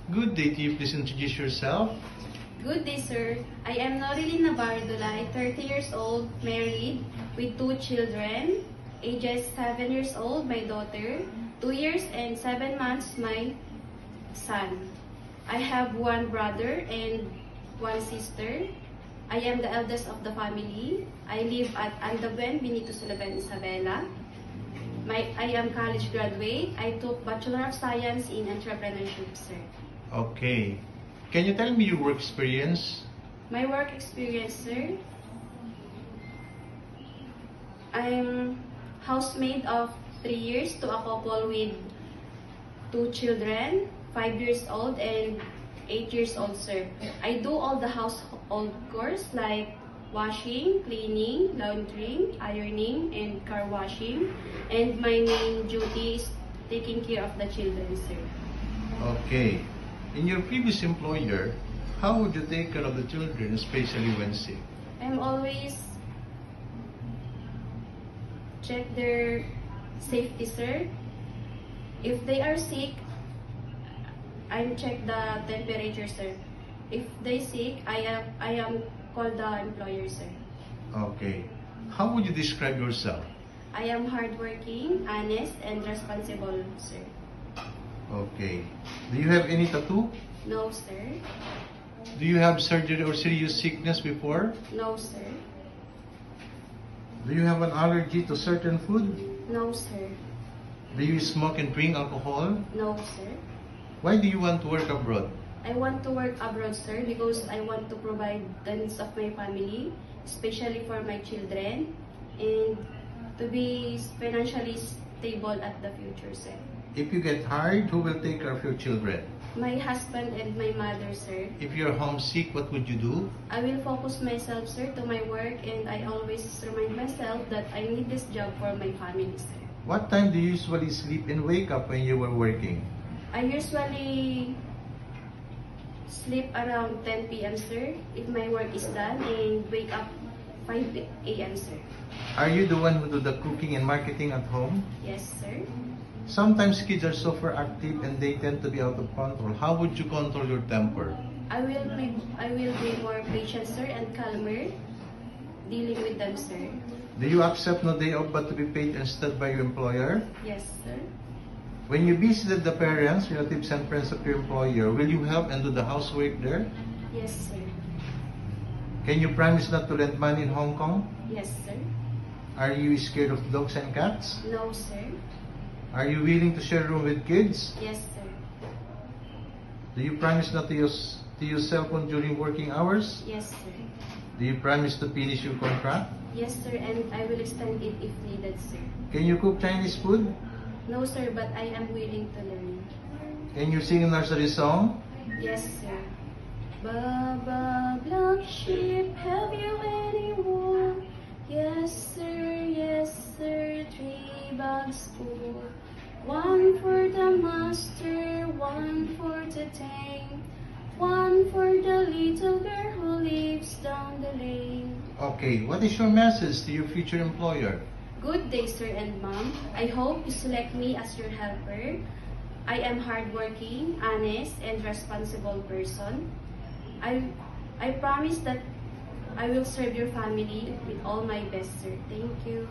Good day to you. Please introduce yourself. Good day, sir. I am Norilyn Navarro Dulay, 30 years old, married, with 2 children, ages 7 years old, my daughter, 2 years and 7 months, my son. I have 1 brother and 1 sister. I am the eldest of the family. I live at Andabuen, Benito Sulaban, Isabela. I am college graduate. I took Bachelor of Science in Entrepreneurship, sir. Okay. Can you tell me your work experience? My work experience, sir. I'm housemaid of 3 years to a couple with 2 children, 5 years old and 8 years old, sir. I do all the household chores like washing, cleaning, laundering, ironing, and car washing. And my main duty is taking care of the children, sir. Okay. In your previous employer, how would you take care of the children, especially when sick? I'm always check their safety, sir. If they are sick, I check the temperature, sir. If they sick, I am call the employer, sir. Okay. How would you describe yourself? I am hardworking, honest, and responsible, sir. Okay. Do you have any tattoo? No, sir. Do you have surgery or serious sickness before? No, sir. Do you have an allergy to certain food? No, sir. Do you smoke and drink alcohol? No, sir. Why do you want to work abroad? I want to work abroad, sir, because I want to provide the needs of my family, especially for my children, and to be financially stable at the future, sir. If you get hired, who will take care of your children? My husband and my mother, sir. If you're homesick, what would you do? I will focus myself, sir, to my work, and I always remind myself that I need this job for my family, sir. What time do you usually sleep and wake up when you were working? I usually sleep around 10 p.m., sir, if my work is done, and wake up 5 a.m., sir. Are you the one who do the cooking and marketing at home? Yes, sir. Sometimes kids are super active and they tend to be out of control. How would you control your temper? I will be more patient, sir, and calmer dealing with them, sir. Do you accept no day off but to be paid instead by your employer? Yes, sir. When you visited the parents, relatives, and friends of your employer, will you help and do the housework there? Yes, sir. Can you promise not to lend money in Hong Kong? Yes, sir. Are you scared of dogs and cats? No, sir. Are you willing to share a room with kids? Yes, sir. Do you promise not to use cell phone during working hours? Yes, sir. Do you promise to finish your contract? Yes, sir, and I will extend it if needed, sir. Can you cook Chinese food? No, sir, but I am willing to learn. Can you sing a nursery song? Yes, sir. Baba, black sheep, have you any wool? Yes, sir, 3 bags full. 1 for the master, 1 for the dame, 1 for the little girl who lives down the lane. Okay, what is your message to your future employer? Good day, sir and ma'am. I hope you select me as your helper. I am hardworking, honest, and responsible person. I promise that I will serve your family with all my best, sir. Thank you.